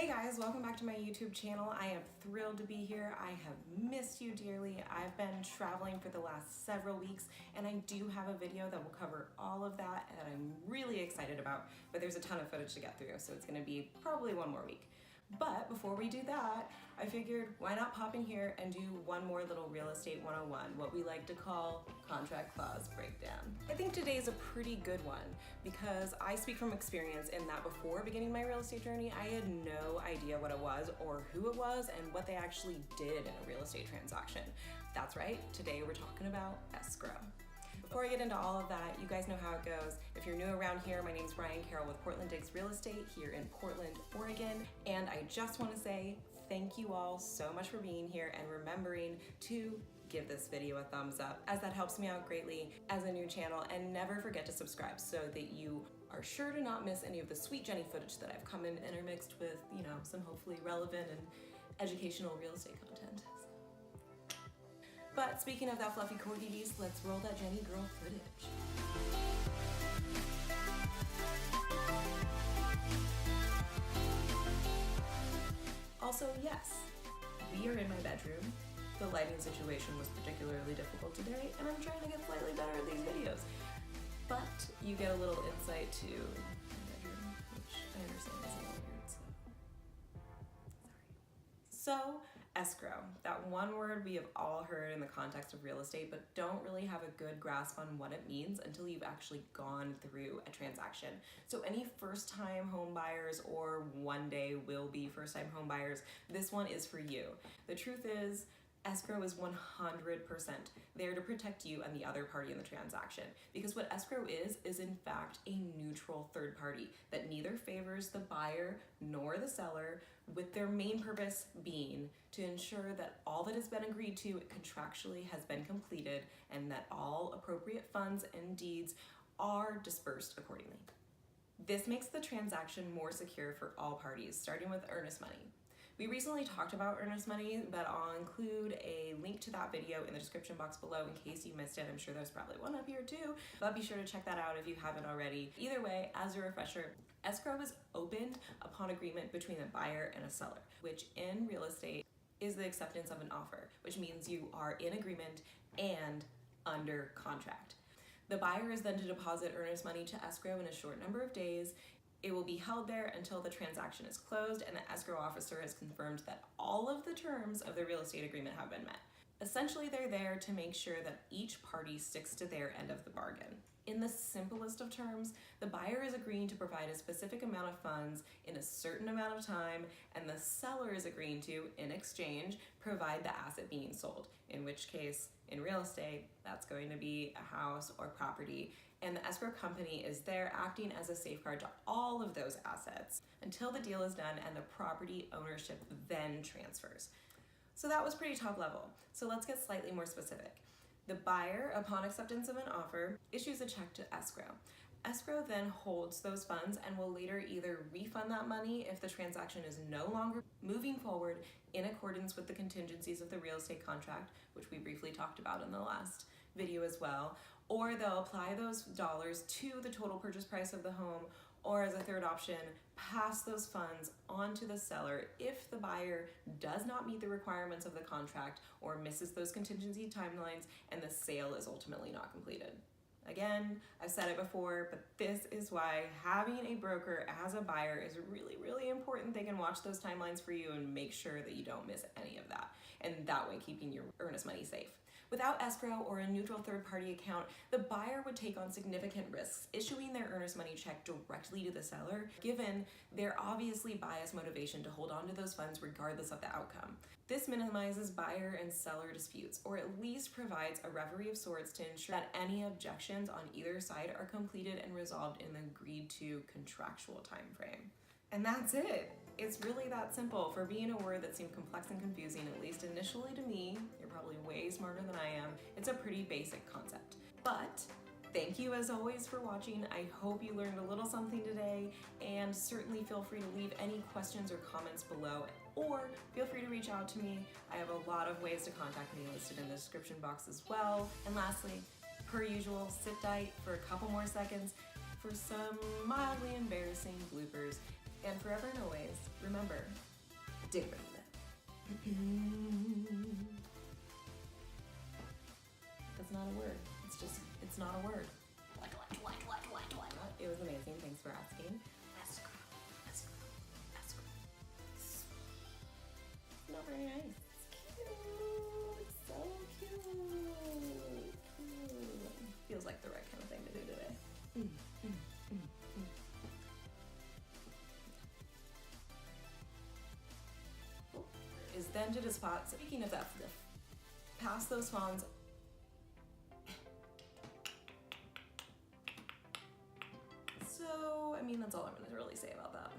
Hey guys, welcome back to my YouTube channel. I am thrilled to be here. I have missed you dearly. I've been traveling for the last several weeks and I do have a video that will cover all of that I'm really excited about, but there's a ton of footage to get through, so it's gonna be probably one more week. But before we do that, I figured why not pop in here and do one more little real estate 101, what we like to call contract clause breakdown. I think today's a pretty good one because I speak from experience in that before beginning my real estate journey, I had no idea what it was or who it was and what they actually did in a real estate transaction. That's right, today we're talking about escrow. Before I get into all of that, you guys know how it goes. If you're new around here, my name's Ryann Carroll with Portland Digs Real Estate here in Portland, Oregon. And I just want to say thank you all so much for being here and remembering to give this video a thumbs up, as that helps me out greatly as a new channel. And never forget to subscribe so that you are sure to not miss any of the sweet Jenny footage that I've come in intermixed with, you know, some hopefully relevant and educational real estate content. But speaking of that fluffy corgis, let's roll that Jenny girl footage. Also, yes, we are in my bedroom. The lighting situation was particularly difficult today, and I'm trying to get slightly better at these videos. But you get a little insight to my bedroom, which I understand is a little weird, so sorry. So, escrow, that one word we have all heard in the context of real estate, but don't really have a good grasp on what it means until you've actually gone through a transaction. So any first-time home buyers or one day will be first-time home buyers, this one is for you. The truth is, escrow is 100% there to protect you and the other party in the transaction. Because what escrow is in fact a neutral third party that neither favors the buyer nor the seller, with their main purpose being to ensure that all that has been agreed to contractually has been completed and that all appropriate funds and deeds are dispersed accordingly. This makes the transaction more secure for all parties, starting with earnest money. We recently talked about earnest money, but I'll include a link to that video in the description box below in case you missed it. I'm sure there's probably one up here too, but be sure to check that out if you haven't already. Either way, as a refresher, escrow is opened upon agreement between a buyer and a seller, which in real estate is the acceptance of an offer, which means you are in agreement and under contract. The buyer is then to deposit earnest money to escrow in a short number of days. It will be held there until the transaction is closed and the escrow officer has confirmed that all of the terms of the real estate agreement have been met. Essentially, they're there to make sure that each party sticks to their end of the bargain. In the simplest of terms, the buyer is agreeing to provide a specific amount of funds in a certain amount of time, and the seller is agreeing to, in exchange, provide the asset being sold, in which case, in real estate, that's going to be a house or property, and the escrow company is there acting as a safeguard to all of those assets until the deal is done and the property ownership then transfers. So that was pretty top level. So let's get slightly more specific. The buyer, upon acceptance of an offer, issues a check to escrow. Escrow then holds those funds and will later either refund that money if the transaction is no longer moving forward in accordance with the contingencies of the real estate contract, which we briefly talked about in the last video as well, or they'll apply those dollars to the total purchase price of the home, or as a third option, pass those funds on to the seller if the buyer does not meet the requirements of the contract or misses those contingency timelines and the sale is ultimately not completed. Again, I've said it before, but this is why having a broker as a buyer is really, really important. They can watch those timelines for you and make sure that you don't miss any of that, and that way keeping your earnest money safe. Without escrow or a neutral third-party account, the buyer would take on significant risks issuing their earnest money check directly to the seller, given their obviously biased motivation to hold on to those funds regardless of the outcome. This minimizes buyer and seller disputes, or at least provides a referee of sorts to ensure that any objections on either side are completed and resolved in the agreed-to contractual time frame. And that's it. It's really that simple. For being a word that seemed complex and confusing, at least initially to me, you're probably way smarter than I am, it's a pretty basic concept. But thank you as always for watching. I hope you learned a little something today, and certainly feel free to leave any questions or comments below, or feel free to reach out to me. I have a lot of ways to contact me listed in the description box as well. And lastly, per usual, sit tight for a couple more seconds for some mildly embarrassing bloopers. And forever and always, remember, dig beneath it. That's not a word. It's not a word. What? It was amazing. Thanks for asking. Escrow. Not very nice. It's cute. So cute. Feels like the right kind of thing to do today. Is then to the spot. Speaking of that, pass those phones. So, I mean, that's all I'm going to really say about that.